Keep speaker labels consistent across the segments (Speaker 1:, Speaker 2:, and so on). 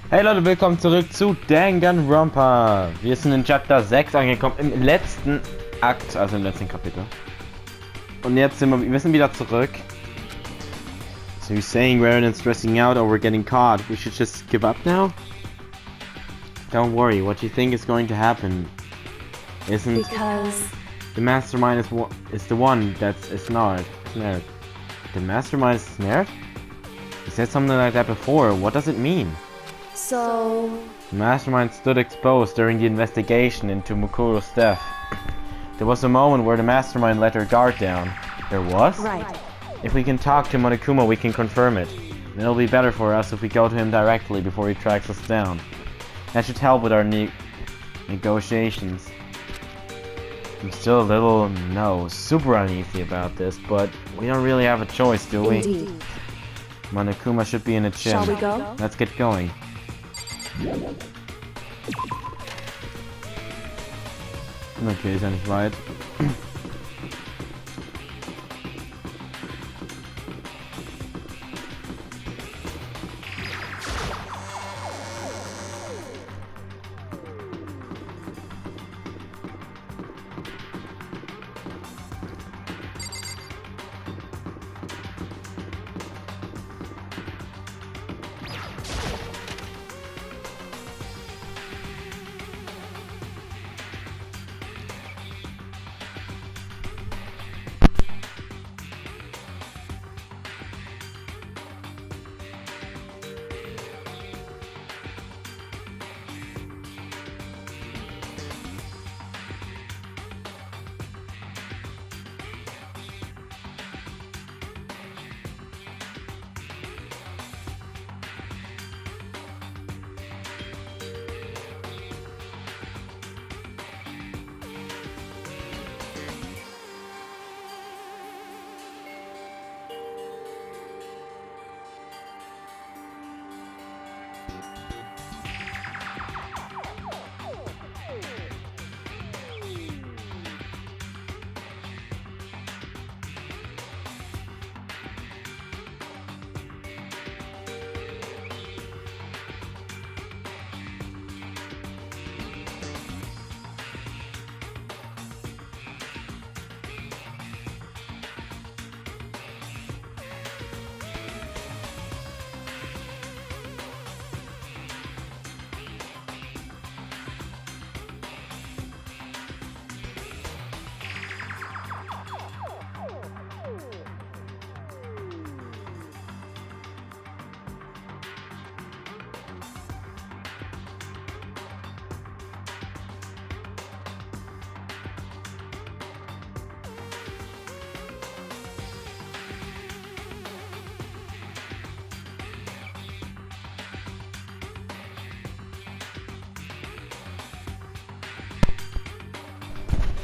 Speaker 1: Hey Leute, willkommen zurück zu Danganronpa. Wir sind in Chapter 6 angekommen, im letzten Akt, also im letzten Kapitel. Und jetzt sind wir sind wieder zurück. So you're saying rather than stressing out or we're getting caught, we should just give up now? Don't worry, what you think is going to happen isn't...
Speaker 2: Because...
Speaker 1: The mastermind is the one that's snared. The mastermind is snared? You said something like that before, what does it mean?
Speaker 2: So...
Speaker 1: The mastermind stood exposed during the investigation into Mukuro's death. There was a moment where the mastermind let her guard down. There was?
Speaker 2: Right.
Speaker 1: If we can talk to Monokuma, we can confirm it. And it'll be better for us if we go to him directly before he tracks us down. That should help with our negotiations. I'm still a little, super uneasy about this, but we don't really have a choice, do we?
Speaker 2: Indeed.
Speaker 1: Monokuma should be in a gym.
Speaker 2: Shall we go?
Speaker 1: Let's get going. Okay, ist ja nicht weit.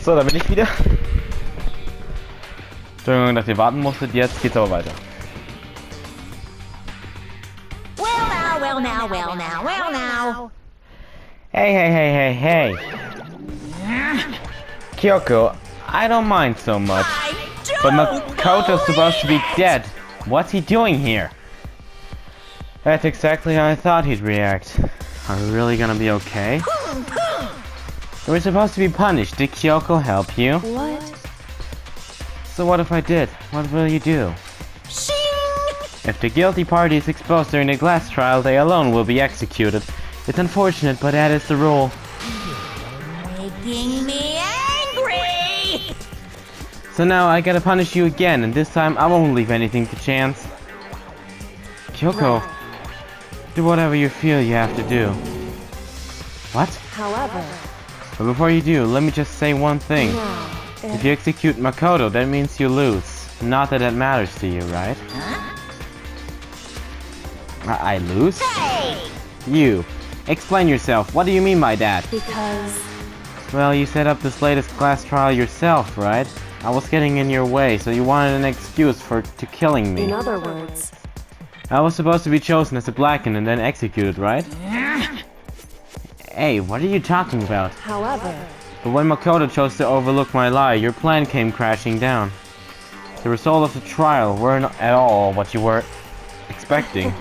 Speaker 1: So, da bin ich wieder. Entschuldigung, dass ihr warten musstet, jetzt geht's aber weiter.
Speaker 3: Well now.
Speaker 1: Hey. Kyoko, I don't mind so much. But Makoto's supposed to be dead. What's he doing here? That's exactly how I thought he'd react. Are we really gonna be okay? We're supposed to be punished. Did Kyoko help you?
Speaker 2: What?
Speaker 1: So what if I did? What will you do? If the guilty party is exposed during the glass trial, they alone will be executed. It's unfortunate, but that is the rule.
Speaker 3: Making me angry!
Speaker 1: So now I gotta punish you again, and this time I won't leave anything to chance. Kyoko, do whatever you feel you have to do. What?
Speaker 2: However...
Speaker 1: But before you do, let me just say one thing.
Speaker 2: Now,
Speaker 1: If you execute Makoto, that means you lose. Not that that matters to you, right? I lose?
Speaker 3: Hey!
Speaker 1: You. Explain yourself. What do you mean by that?
Speaker 2: Because...
Speaker 1: Well, you set up this latest class trial yourself, right? I was getting in your way, so you wanted an excuse to killing me.
Speaker 2: In other words...
Speaker 1: I was supposed to be chosen as a Blackened and then executed, right? Hey, what are you talking about?
Speaker 2: However...
Speaker 1: But when Makoto chose to overlook my lie, your plan came crashing down. The result of the trial weren't at all what you were expecting.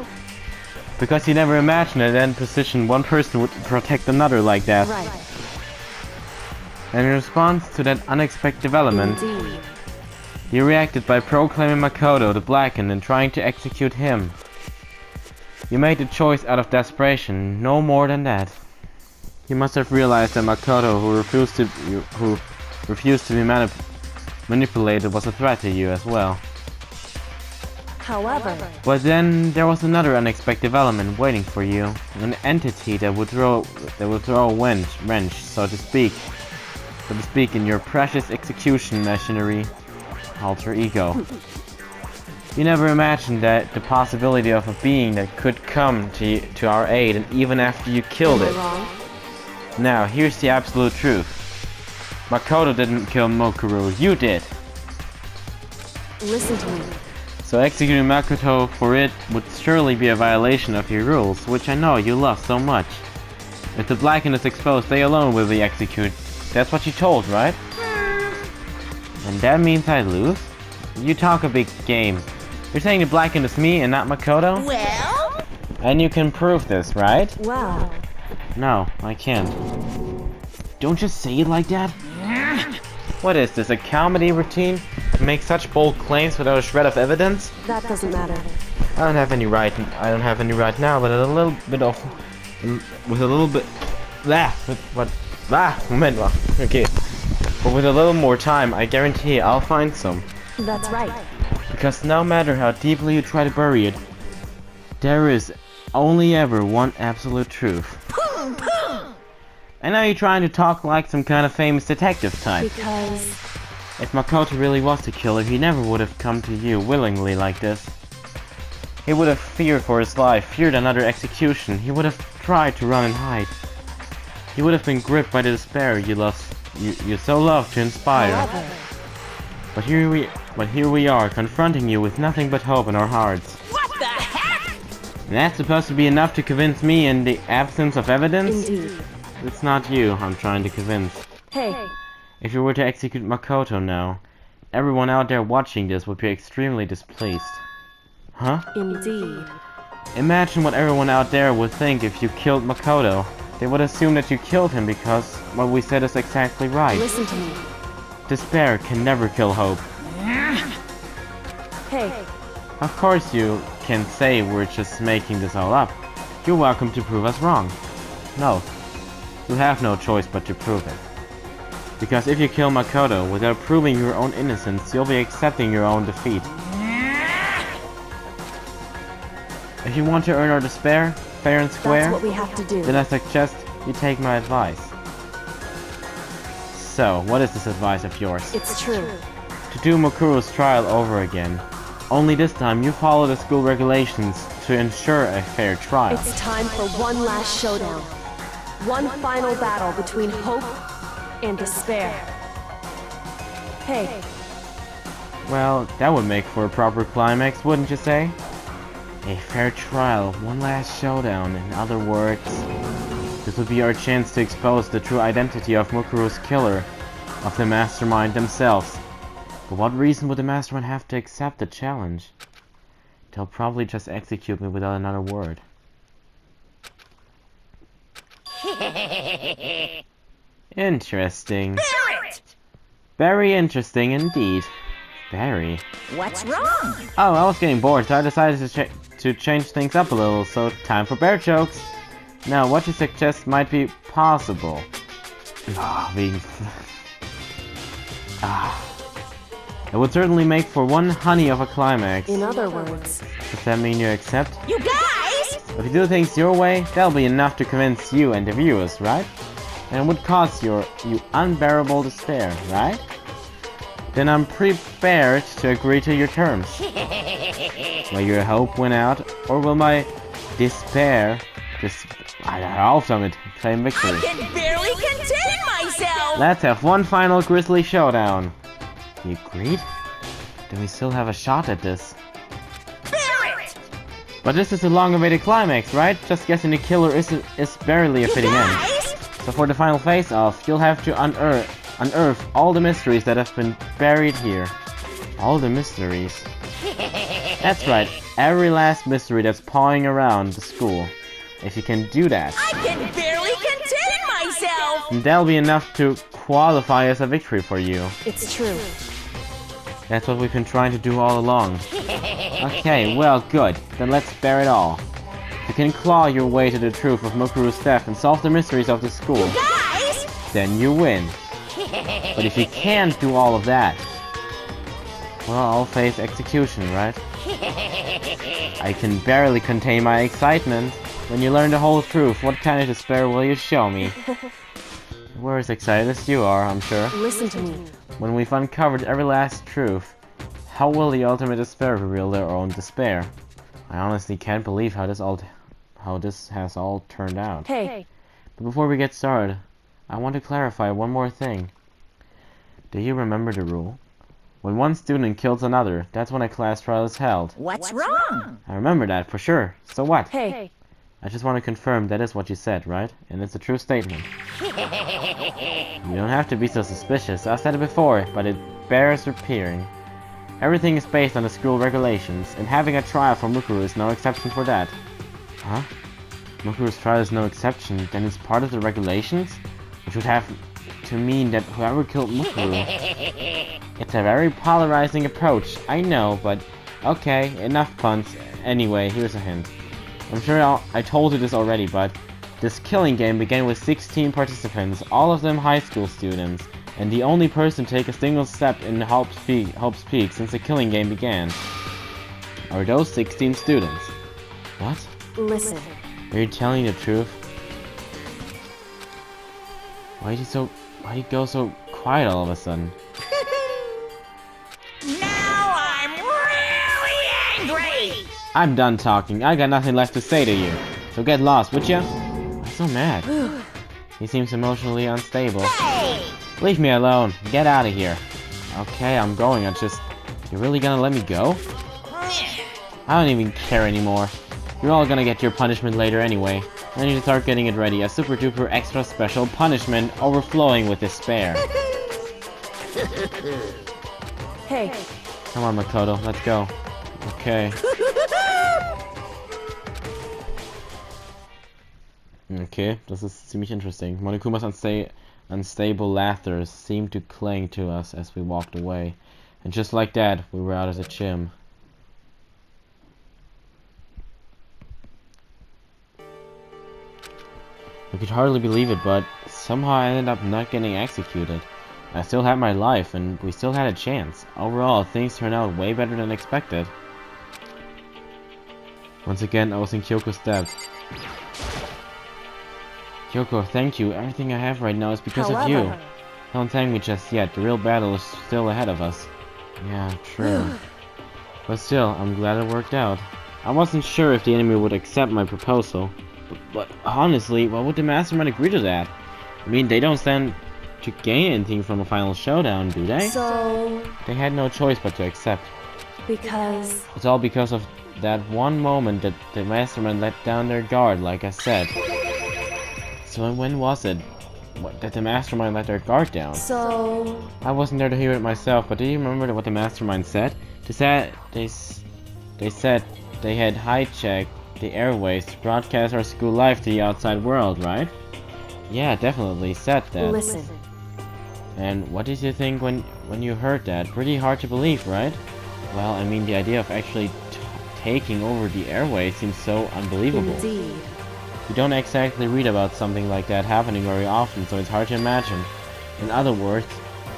Speaker 1: Because you never imagined that in position one person would protect another like that.
Speaker 2: Right.
Speaker 1: And in response to that unexpected development,
Speaker 2: Indeed.
Speaker 1: you reacted by proclaiming Makoto the Blackened and trying to execute him. You made the choice out of desperation, no more than that. You must have realized that Makoto, who refused to be manipulated, was a threat to you as well.
Speaker 2: However,
Speaker 1: But then there was another unexpected development waiting for you, an entity that would throw a wrench, so to speak, in your precious execution machinery, alter ego. You never imagined that the possibility of a being that could come to our aid, and even after you killed
Speaker 2: am I
Speaker 1: it.
Speaker 2: wrong?
Speaker 1: Now, here's the absolute truth. Makoto didn't kill Mokuro, you did.
Speaker 2: Listen to me.
Speaker 1: So executing Makoto for it would surely be a violation of your rules, which I know you love so much. If the Blackened is exposed, they alone will be executed. That's what you told, right? And that means I lose? You talk a big game. You're saying the Blackened is me and not Makoto?
Speaker 3: Well?
Speaker 1: And you can prove this, right?
Speaker 2: Well,
Speaker 1: No, I can't. Don't just say it like that. What is this, a comedy routine? To make such bold claims without a shred of evidence?
Speaker 2: that doesn't matter.
Speaker 1: I don't have any right now, but a little bit of... With a little bit... Moment mal. Okay. But with a little more time, I guarantee I'll find some.
Speaker 2: That's right.
Speaker 1: Because no matter how deeply you try to bury it, there is only ever one absolute truth. I know you're trying to talk like some kind of famous detective type.
Speaker 2: Because
Speaker 1: If Makoto really was the killer, he never would have come to you willingly like this. He would have feared for his life, feared another execution. He would have tried to run and hide. He would have been gripped by the despair you so love to inspire.
Speaker 2: however,
Speaker 1: But here we are, confronting you with nothing but hope in our hearts.
Speaker 3: What the heck?
Speaker 1: And that's supposed to be enough to convince me in the absence of evidence?
Speaker 2: indeed.
Speaker 1: It's not you I'm trying to convince.
Speaker 2: Hey,
Speaker 1: If you were to execute Makoto now, everyone out there watching this would be extremely displeased. Huh?
Speaker 2: indeed.
Speaker 1: Imagine what everyone out there would think if you killed Makoto. They would assume that you killed him because what we said is exactly right.
Speaker 2: Listen to me.
Speaker 1: Despair can never kill hope.
Speaker 2: Hey,
Speaker 1: Of course you can say we're just making this all up. You're welcome to prove us wrong. No. You have no choice but to prove it. Because if you kill Makoto without proving your own innocence, you'll be accepting your own defeat. If you want to earn our despair, fair and square,
Speaker 2: that's what we have to do.
Speaker 1: then I suggest you take my advice. So, what is this advice of yours?
Speaker 2: It's true.
Speaker 1: To do Makuro's trial over again. Only this time you follow the school regulations to ensure a fair trial.
Speaker 2: It's time for one last showdown. One final battle between hope and despair. Hey,
Speaker 1: Well, that would make for a proper climax, wouldn't you say? A fair trial, one last showdown, in other words. This would be our chance to expose the true identity of Mukuro's killer, of the mastermind themselves. For what reason would the mastermind have to accept the challenge? They'll probably just execute me without another word. Interesting.
Speaker 3: Barrett!
Speaker 1: Very interesting indeed. Very.
Speaker 3: What's wrong?
Speaker 1: Oh, I was getting bored, so I decided to change things up a little, so time for bear jokes. Now, what you suggest might be possible? It would certainly make for one honey of a climax.
Speaker 2: in other words,
Speaker 1: Does that mean you accept?
Speaker 3: You guys!
Speaker 1: If you do things your way, that'll be enough to convince you and the viewers, right? And it would cause you unbearable despair, right? Then I'm prepared to agree to your terms. Will your hope win out, or will my despair claim victory?
Speaker 3: I can barely contain myself!
Speaker 1: Let's have one final grisly showdown. You agreed? Then we still have a shot at this.
Speaker 3: Barrett!
Speaker 1: But this is a long-awaited climax, right? Just guessing the killer is barely a
Speaker 3: You
Speaker 1: fitting end.
Speaker 3: guys!
Speaker 1: So for the final face-off, you'll have to unearth all the mysteries that have been buried here. All the mysteries. That's right. every last mystery that's pawing around the school. If you can do that,
Speaker 3: I can barely contain myself!
Speaker 1: that'll be enough to qualify as a victory for you.
Speaker 2: It's true.
Speaker 1: That's what we've been trying to do all along. Okay, well, good. Then let's bear it all. If you can claw your way to the truth of Mukuru's theft and solve the mysteries of the school,
Speaker 3: Guys!
Speaker 1: then you win. But if you can't do all of that, well, I'll face execution, right? I can barely contain my excitement. When you learn the whole truth, what kind of despair will you show me? We're as excited as you are, I'm sure.
Speaker 2: Listen to me.
Speaker 1: When we've uncovered every last truth, how will the ultimate despair reveal their own despair? I honestly can't believe how this has all turned out.
Speaker 2: Hey,
Speaker 1: But before we get started, I want to clarify one more thing. Do you remember the rule? When one student kills another, that's when a class trial is held.
Speaker 3: What's wrong?
Speaker 1: I remember that for sure. So what?
Speaker 2: hey.
Speaker 1: I just want to confirm that is what you said, right? And it's a true statement. You don't have to be so suspicious. I've said it before, but it bears repeating. Everything is based on the school regulations, and having a trial for Mukuru is no exception for that. Huh? Mukuru's trial is no exception, then it's part of the regulations? Which would have to mean that whoever killed Mukuru... It's a very polarizing approach, I know, but... Okay, enough puns. Anyway, here's a hint. I'm sure I told you this already, but... This killing game began with 16 participants, all of them high school students, and the only person to take a single step in Hope's Peak since the killing game began. Are those 16 students? What?
Speaker 2: Listen.
Speaker 1: Are you telling the truth? Why do you go so quiet all of a sudden?
Speaker 3: Now I'm really angry!
Speaker 1: I'm done talking. I got nothing left to say to you. So get lost, would ya? I'm so mad. He seems emotionally unstable.
Speaker 3: Hey!
Speaker 1: Leave me alone. Get out of here. Okay, I'm going. You're really gonna let me go? I don't even care anymore. You're all gonna get your punishment later anyway. I need to start getting it ready. A super duper extra special punishment overflowing with despair.
Speaker 2: Hey,
Speaker 1: Come on, Makoto. Let's go. Okay. Okay, this is ziemlich interesting. Monokuma's unstable laughter seemed to cling to us as we walked away. And just like that, we were out of the gym. I could hardly believe it, but somehow I ended up not getting executed. I still had my life, and we still had a chance. Overall, things turned out way better than expected. Once again, I was in Kyoko's debt. Kyoko, thank you. Everything I have right now is because of you. Don't thank me just yet. The real battle is still ahead of us. Yeah, true. But still, I'm glad it worked out. I wasn't sure if the enemy would accept my proposal. But honestly, why would the Mastermind agree to that? I mean, they don't stand to gain anything from a final showdown, do they?
Speaker 2: so...
Speaker 1: They had no choice but to accept.
Speaker 2: Because...
Speaker 1: It's all because of that one moment that the Mastermind let down their guard, like I said. So when was it that the Mastermind let their guard down?
Speaker 2: So...
Speaker 1: I wasn't there to hear it myself, but do you remember what the Mastermind said? They said they had hijacked the airways to broadcast our school life to the outside world, right? Yeah, definitely said that.
Speaker 2: Listen.
Speaker 1: And what did you think when you heard that? Pretty hard to believe, right? Well, I mean, the idea of actually taking over the airways seems so unbelievable.
Speaker 2: Indeed.
Speaker 1: You don't exactly read about something like that happening very often, so it's hard to imagine. In other words,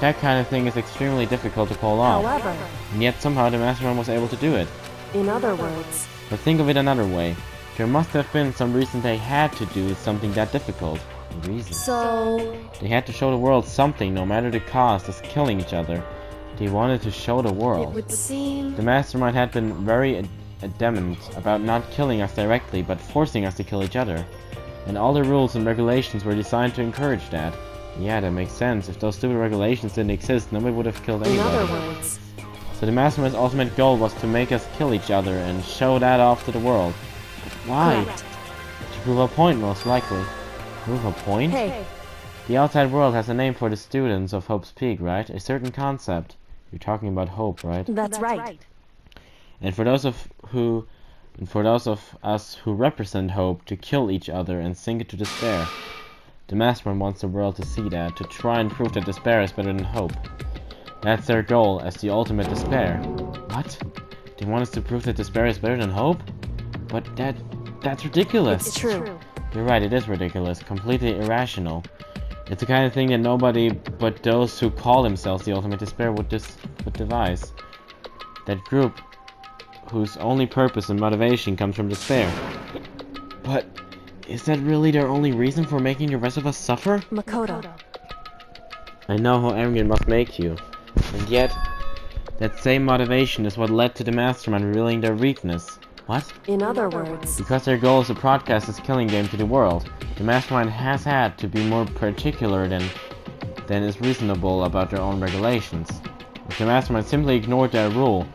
Speaker 1: that kind of thing is extremely difficult to pull off.
Speaker 2: However,
Speaker 1: And yet somehow the Mastermind was able to do it.
Speaker 2: in other words...
Speaker 1: But think of it another way. There must have been some reason they had to do something that difficult. A reason.
Speaker 2: So...
Speaker 1: They had to show the world something, no matter the cost, as killing each other. They wanted to show the
Speaker 2: It
Speaker 1: world.
Speaker 2: would seem...
Speaker 1: The Mastermind had been very adamant about not killing us directly, but forcing us to kill each other. And all the rules and regulations were designed to encourage that. Yeah, that makes sense. If those stupid regulations didn't exist, nobody would have killed
Speaker 2: In
Speaker 1: anybody.
Speaker 2: other words...
Speaker 1: So the Mastermind's ultimate goal was to make us kill each other and show that off to the world. But why?
Speaker 2: Correct.
Speaker 1: To prove a point, most likely. Prove a point?
Speaker 2: Hey,
Speaker 1: The outside world has a name for the students of Hope's Peak, right? A certain concept. You're talking about hope, right?
Speaker 2: that's right.
Speaker 1: And for those of us who represent hope, to kill each other and sink into despair. The Mastermind wants the world to see that, to try and prove that despair is better than hope. That's their goal, as the ultimate despair. What? They want us to prove that despair is better than hope? But that's ridiculous.
Speaker 2: It's true.
Speaker 1: You're right, it is ridiculous, completely irrational. It's the kind of thing that nobody but those who call themselves the ultimate despair would devise. That group whose only purpose and motivation comes from despair. But is that really their only reason for making the rest of us suffer?
Speaker 2: Makoto.
Speaker 1: I know how angry it must make you, and yet that same motivation is what led to the Mastermind revealing their weakness. What?
Speaker 2: In other words,
Speaker 1: Because their goal is to broadcast this killing game to the world, the Mastermind has had to be more particular than is reasonable about their own regulations. If the Mastermind simply ignored their rule,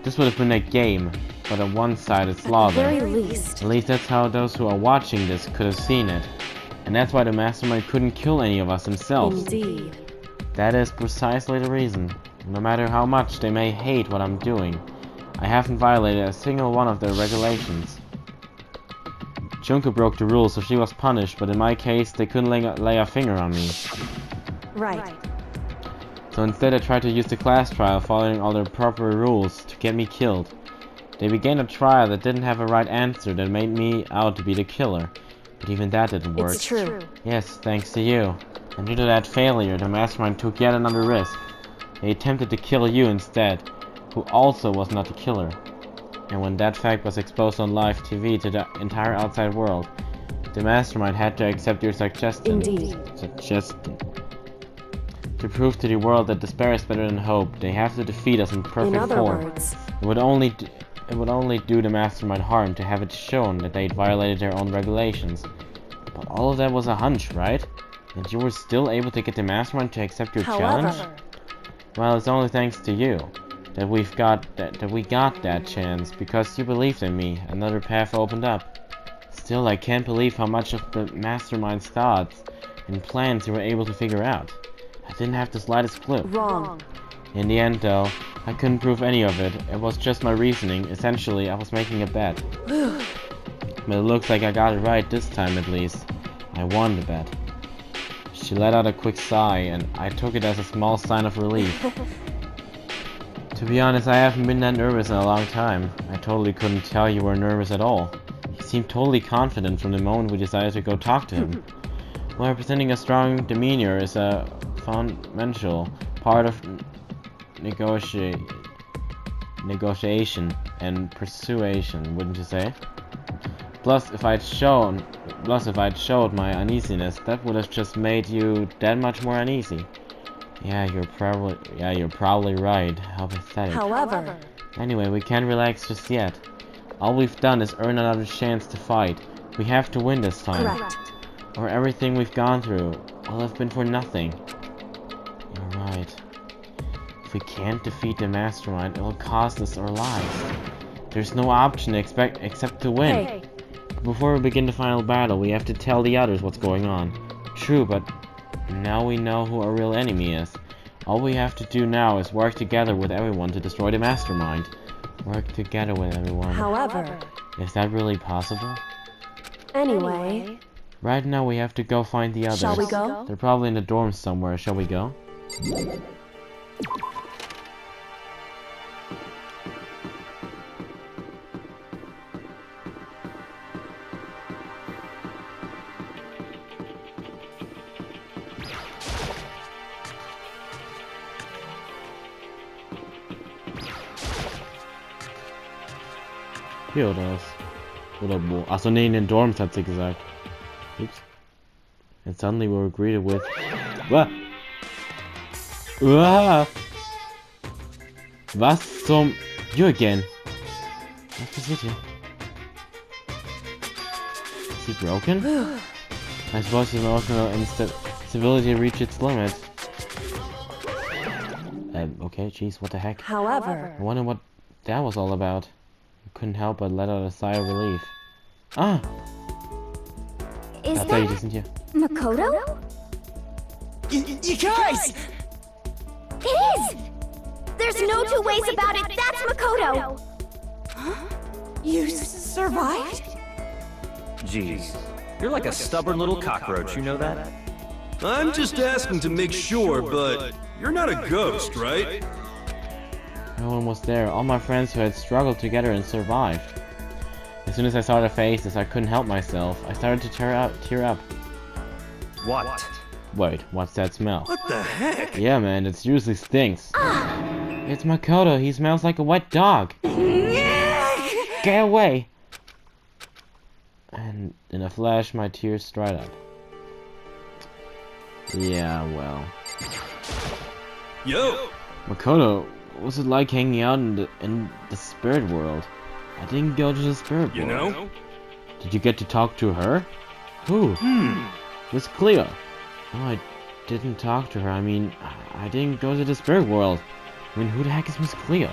Speaker 1: this would have been a game, but a one-sided slaughter.
Speaker 2: at the very least.
Speaker 1: At least that's how those who are watching this could have seen it. And that's why the Mastermind couldn't kill any of us themselves.
Speaker 2: Indeed.
Speaker 1: That is precisely the reason. No matter how much they may hate what I'm doing, I haven't violated a single one of their regulations. Junko broke the rules, so she was punished, but in my case, they couldn't lay a finger on me.
Speaker 2: Right.
Speaker 1: So instead I tried to use the class trial following all their proper rules to get me killed. They began a trial that didn't have a right answer that made me out to be the killer. But even that didn't work.
Speaker 2: It's true.
Speaker 1: Yes, thanks to you. And due to that failure, the Mastermind took yet another risk. They attempted to kill you instead, who also was not the killer. And when that fact was exposed on live TV to the entire outside world, the Mastermind had to accept your suggestion.
Speaker 2: Indeed.
Speaker 1: To prove to the world that despair is better than hope, they have to defeat us in perfect
Speaker 2: In other
Speaker 1: form.
Speaker 2: words,
Speaker 1: It would only do the Mastermind harm to have it shown that they'd violated their own regulations. But all of that was a hunch, right? And you were still able to get the Mastermind to accept your challenge?
Speaker 2: however,
Speaker 1: Well, it's only thanks to you that we got that chance, because you believed in me. Another path opened up. Still, I can't believe how much of the Mastermind's thoughts and plans you were able to figure out. I didn't have the slightest clue.
Speaker 2: wrong.
Speaker 1: In the end, though, I couldn't prove any of it. It was just my reasoning. Essentially, I was making a bet. But it looks like I got it right this time, at least. I won the bet. She let out a quick sigh, and I took it as a small sign of relief. To be honest, I haven't been that nervous in a long time. I totally couldn't tell you were nervous at all. You seemed totally confident from the moment we decided to go talk to him. Well, presenting a strong demeanor is a fundamental part of negotiation and persuasion, wouldn't you say? Plus, if I'd showed my uneasiness, that would have just made you that much more uneasy. Yeah, you're probably right. How pathetic.
Speaker 2: However,
Speaker 1: Anyway, we can't relax just yet. All we've done is earn another chance to fight. We have to win this time.
Speaker 2: correct.
Speaker 1: Or everything we've gone through will have been for nothing. You're right. If we can't defeat the Mastermind, it will cost us our lives. There's no option except to win.
Speaker 2: Hey,
Speaker 1: Before we begin the final battle, we have to tell the others what's going on. True, but now we know who our real enemy is. All we have to do now is work together with everyone to destroy the Mastermind. Work together with everyone.
Speaker 2: however,
Speaker 1: Is that really possible?
Speaker 2: anyway,
Speaker 1: Right now we have to go find the others.
Speaker 2: shall we go?
Speaker 1: They're probably in the dorms somewhere. Shall we go? Hier oder was? Oder wo? Achso, nee, in den Dorms hat sie gesagt. Ups. And suddenly we were greeted with... What? Was zum... You again? Was passiert hier? Is he broken? I suppose his emotional instability reached its limit. Okay, jeez, what the heck?
Speaker 2: However,
Speaker 1: I wonder what that was all about. I couldn't help but let out a sigh of relief. Ah!
Speaker 4: Is
Speaker 1: Tatsächlich, die
Speaker 4: that
Speaker 1: sind hier.
Speaker 4: Makoto?
Speaker 3: You guys!
Speaker 4: It is! There's no two ways about it, that's Makoto!
Speaker 3: You survived?
Speaker 5: Jeez, you're like a stubborn little cockroach, you know that?
Speaker 6: I'm just asking to make sure, but you're not a ghost, right?
Speaker 1: No one was there. All my friends who had struggled together and survived. As soon as I saw their faces, I couldn't help myself. I started to tear up.
Speaker 5: What?
Speaker 1: Wait, what's that smell?
Speaker 6: What the heck?
Speaker 1: Yeah, man, it seriously stinks. It's Makoto. He smells like a wet dog. Get away! And in a flash, my tears dried up. Yeah, well.
Speaker 6: Yo!
Speaker 1: Makoto, what was it like hanging out in the spirit world? I didn't go to the spirit world.
Speaker 6: You know?
Speaker 1: Did you get to talk to her? Who? Miss Cleo. No, I didn't talk to her. I mean, I didn't go to the spirit world. I mean, who the heck is Miss Cleo?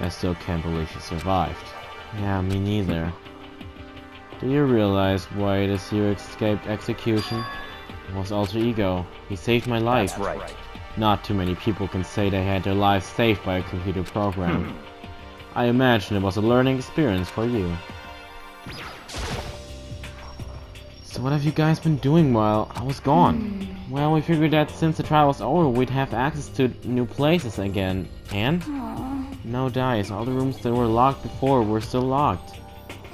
Speaker 1: I still can't believe she survived. Yeah, me neither. Do you realize why it is you escaped execution? It was Alter Ego. He saved my life.
Speaker 5: That's right.
Speaker 1: Not too many people can say they had their lives saved by a computer program. I imagine it was a learning experience for you. So what have you guys been doing while I was gone? Well, we figured that since the trial was over, we'd have access to new places again. And? No dice. All the rooms that were locked before were still locked.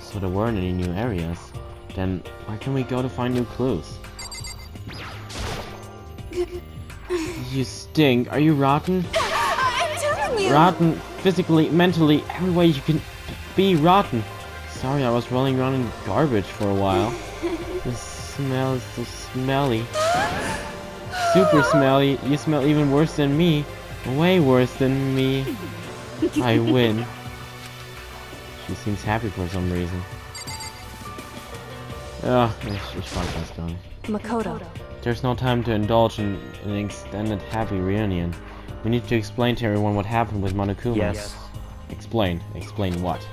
Speaker 1: So there weren't any new areas. Then where can we go to find new clues? You stink. Are you rotten?
Speaker 3: I'm telling you!
Speaker 1: Rotten, physically, mentally, every way you can be rotten. Sorry, I was rolling around in garbage for a while. The smell is so smelly. Super smelly. You smell even worse than me. Way worse than me. I win. She seems happy for some reason. Ich mag das gar nicht.
Speaker 2: Makoto.
Speaker 1: There's no time to indulge in an extended happy reunion. We need to explain to everyone what happened with Monokuma.
Speaker 5: Yes.
Speaker 1: Explain. Explain what?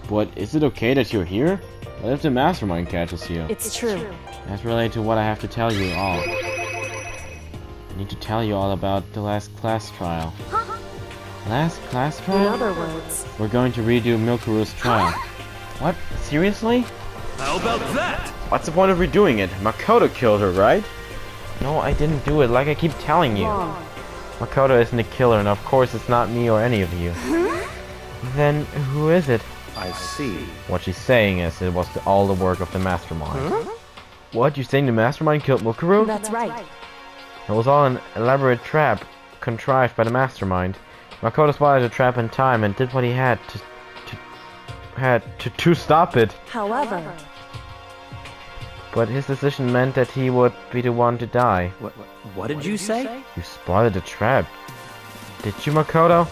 Speaker 1: But is it okay that you're here? What if the mastermind catches you?
Speaker 2: It's true.
Speaker 1: That's related to what I have to tell you all. I need to tell you all about the last class trial. Last class
Speaker 2: In
Speaker 1: trial?
Speaker 2: other words,
Speaker 1: We're going to redo Milkuru's trial. What? Seriously?
Speaker 6: How about that?
Speaker 1: What's the point of redoing it? Makoto killed her, right? No, I didn't do it, like I keep telling you.
Speaker 2: wrong.
Speaker 1: Makoto isn't a killer, and of course it's not me or any of you. Then who is it?
Speaker 5: I see.
Speaker 1: What she's saying is it was all the work of the mastermind. What? You saying the mastermind killed Mukuru?
Speaker 2: That's right.
Speaker 1: It was all an elaborate trap contrived by the mastermind. Makoto spotted the trap in time and did what he had to stop it.
Speaker 2: However,
Speaker 1: But his decision meant that he would be the one to die.
Speaker 5: What did you say?
Speaker 1: You spotted the trap. Did you, Makoto?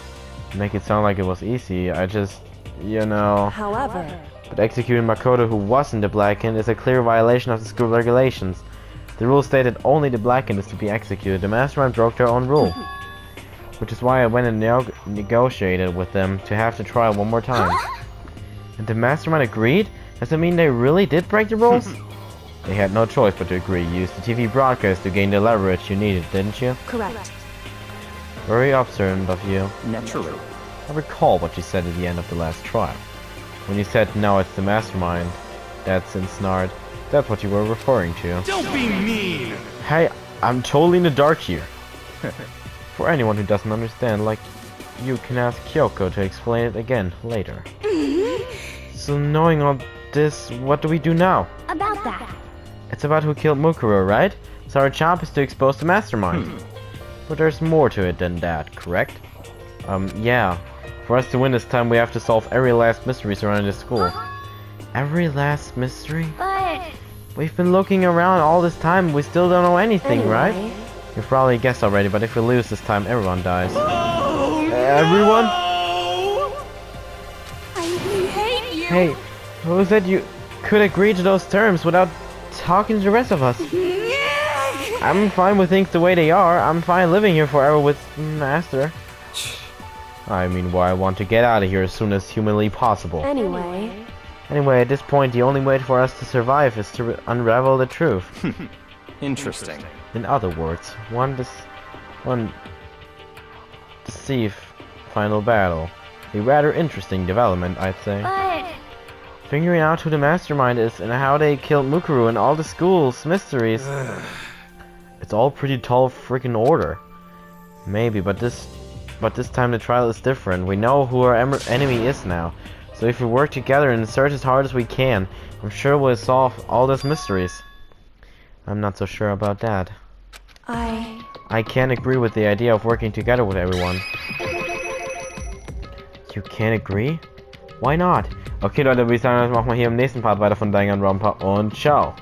Speaker 1: Make it sound like it was easy. I just, you know...
Speaker 2: however,
Speaker 1: But executing Makoto, who wasn't the Blackened, is a clear violation of the school regulations. The rule stated only the Blackened is to be executed. The mastermind broke their own rule. Which is why I went and negotiated with them to have the trial one more time. And the mastermind agreed? Does it mean they really did break the rules? They had no choice but to agree. You used the TV broadcast to gain the leverage you needed, didn't you?
Speaker 2: correct.
Speaker 1: Very observant of you.
Speaker 5: Naturally.
Speaker 1: I recall what you said at the end of the last trial. When you said, now it's the mastermind that's ensnared, that's what you were referring to.
Speaker 6: Don't be mean!
Speaker 1: Hey, I'm totally in the dark here. For anyone who doesn't understand, like, you can ask Kyoko to explain it again later. So knowing all this, what do we do now?
Speaker 4: About that.
Speaker 1: It's about who killed Mukuro, right? So our job is to expose the mastermind. But there's more to it than that, correct? Yeah. For us to win this time, we have to solve every last mystery surrounding the school. Every last mystery?
Speaker 4: But
Speaker 1: We've been looking around all this time, we still don't know anything, right?
Speaker 2: Anyway,
Speaker 1: You've probably guessed already, but if we lose this time, everyone dies.
Speaker 6: Oh,
Speaker 1: Everyone?
Speaker 6: no!
Speaker 3: I hate you!
Speaker 1: Hey, who said you could agree to those terms without talking to the rest of us? I'm fine with things the way they are. I'm fine living here forever with Master. I mean, why I want to get out of here as soon as humanly possible.
Speaker 2: anyway,
Speaker 1: Anyway, at this point, the only way for us to survive is to unravel the truth.
Speaker 5: Interesting.
Speaker 1: In other words, one Thief final battle. A rather interesting development, I'd say.
Speaker 4: But
Speaker 1: Figuring out who the mastermind is and how they killed Mukuru and all the school's mysteries. It's all pretty tall freaking order. Maybe, but this time the trial is different. We know who our enemy is now. So if we work together and search as hard as we can, I'm sure we'll solve all those mysteries. I'm not so sure about that. I can't agree with the idea of working together with everyone. You can't agree? Why not? Okay Leute, würde ich sagen, das machen wir hier im nächsten Part weiter von Danganronpa und ciao.